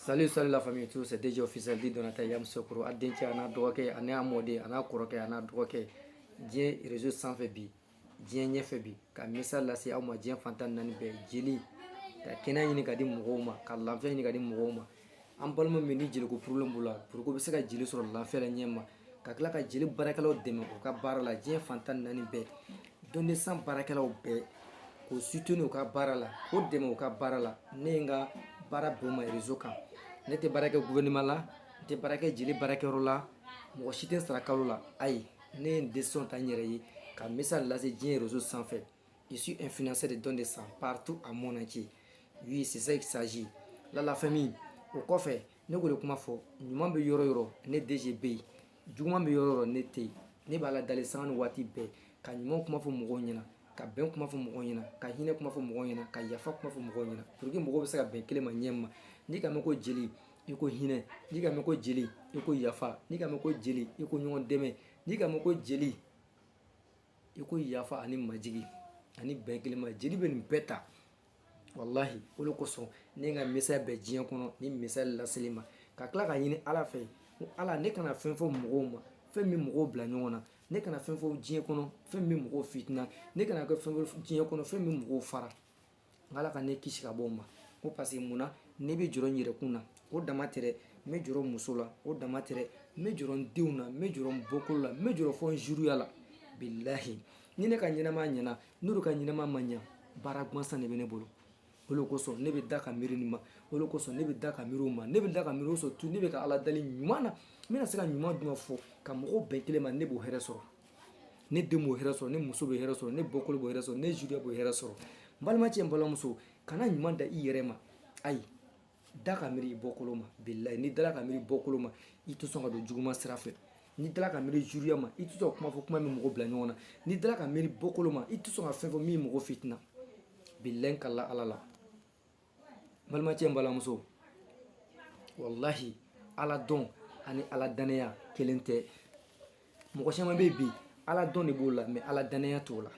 Salut la famille tous, c'est déjà officiel dit Donata Yam Sokoro. Adenche ana doke, ana amode, ana koroke, ana doke. Dien réseau sans febi. Dien nye febi. Ka misal la si awma dien fantan nani be jeli. Ka kena yini ka di mugoma, ka lafiya yini ka di mugoma. An balma meni jeli ko problème bula. Pour ko be se ka jeli sɔrɔ lafiya la ɲɛma. Ka kila ka jeli barakɛlaw dɛmɛ u ka baara la dien fantan nani be. Donde san barakɛlaw bɛɛ k'o soutenir u ka baara la k'o dɛmɛ u ka baara la ne ye n ka baara bɛn u ma réseau kan ne tɛ baara kɛ gouvernement la n tɛ baara kɛ jeli baarakɛyɔrɔ la mɔgɔ si tɛ sara kalo la ayi ne ye n décision ta n yɛrɛ ye ka message lase diɲɛ réseau sanfɛ je suis influenceur de don de sang partout à mon entier oui c'est ça il s'agit la famille o kɔfɛ ne k'o de kuma fɔ ɲuman bɛ yɔrɔ yɔrɔ ne DG bɛ yen juguman bɛ yɔrɔ yɔrɔ ne tɛ yen ne b'a la dali sanga ni waati bɛɛ ka ɲuman kuma fɔ mɔgɔw ɲɛna ka bɛn kuma fɔ mɔgɔw ɲɛna ka hinɛ kuma fɔ mɔgɔw ɲɛna ka yafa kuma fɔ mɔgɔw ɲɛna pour que mɔgɔw bɛ se ka bɛn kelen ma ɲɛma n'i ka mɛn ko jeli i ko hinɛ n'i ka mɛn ko jeli i ko yafa n'i ka mɛn ko jeli i ko ɲɔgɔn dɛmɛ n'i ka mɛn ko jeli i ko yafa ani majigi ani bɛn kelen ma jeli bɛ nin bɛɛ ta wallahi o de kosɔn ne ka message bɛ diɲɛ kɔnɔ ni message laseli ma ka tila ka ɲini ala fɛ ko ala ne kana fɛn fɔ mɔgɔw ma fɛn min mɔgɔw bila ɲɔgɔn na ne kana fɛn fɔ diɲɛ kɔnɔ fɛn min mɔgɔw fitina ne kana kɛ fɛn fɔ diɲɛ kɔnɔ fɛn min mɔgɔw fara ala ka ne kisi ka bɔ o ma ko parce que munna ne bɛ jɔrɔ n yɛrɛkun na o dama tɛ dɛ n bɛ jɔrɔ muso la o dama tɛ dɛ n bɛ jɔrɔ n denw na n bɛ jɔrɔ n bɔkolo la n bɛ jɔrɔ fɔ n zuruya la bilahi ni ne ka ɲɛnamaya ɲɛna n'olu ka ɲɛnamaya ma ɲa baara gansan de bɛ ne bolo o de kosɔn ne bɛ da ka miiri nin ma o de kosɔn ne bɛ da ka miiri o ma ne bɛ da ka miiri o surtout ne bɛ ka ala dali ɲuman na n bɛna se ka ɲuman jumɛn fɔ ka mɔgɔw bɛn kelen ma ne b'o hɛrɛ sɔrɔ ne den b'o hɛrɛ sɔrɔ ne muso b'o hɛrɛ sɔrɔ ne bɔkolo b'o hɛrɛ sɔrɔ ne zuriya b'o hɛrɛ sɔrɔ n balimacɛ n balimamuso kana ɲuman da i yɛrɛ ma ayi da ka miiri i bɔkolo ma bilahi n'i dala ka miiri bɔkolo ma i tɛ sɔn ka don juguman sira fɛ n'i dala ka miiri zuriya ma i tɛ sɔn ka kuma fɔ kuma min mɔgɔ bila ɲɔgɔn na n'i dala ka miiri bɔkolo ma i tɛ sɔn ka fɛn fɔ min mɔgɔ fitina bilahi n kala ala la n balimacɛ n balimamuso wallahi ala dɔn ani ala danaya kelen tɛ mɔgɔ caman bɛ yen bi ala dɔn de b'o la mɛ ala danaya t'o la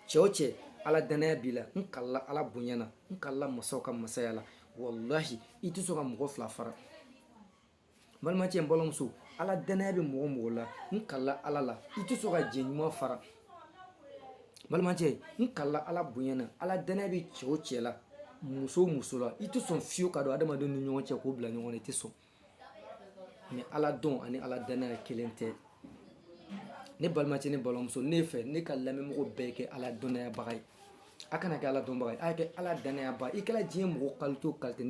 cɛ o cɛ ala danaya b'i la n kalila ala bonya na n kalila masaw ka masaya la wallahi i tɛ sɔn ka mɔgɔ fila fara n balimacɛ n balimamuso ala danaya bɛ mɔgɔ o mɔgɔ la n kalila ala la i tɛ sɔn ka jɛn ɲuman fara n balimacɛ n kalila ala bonya na ala danaya bɛ cɛ o cɛ la muso o muso la i tɛ sɔn fiyewu ka don adamadenw ni ɲɔgɔn cɛ k'o bila ɲɔgɔn na i tɛ sɔn mɛ ala dɔn ani ala danaya kelen tɛ ne balimacɛ ne balimamuso ne fɛ ne ka lamɛnmɔgɔw bɛɛ kɛ ala dɔnnayabaga ye a kana kɛ ala dɔnbaga ye a kɛ ala dannayabaga i kɛra diɲɛ mɔgɔ qualité o qualité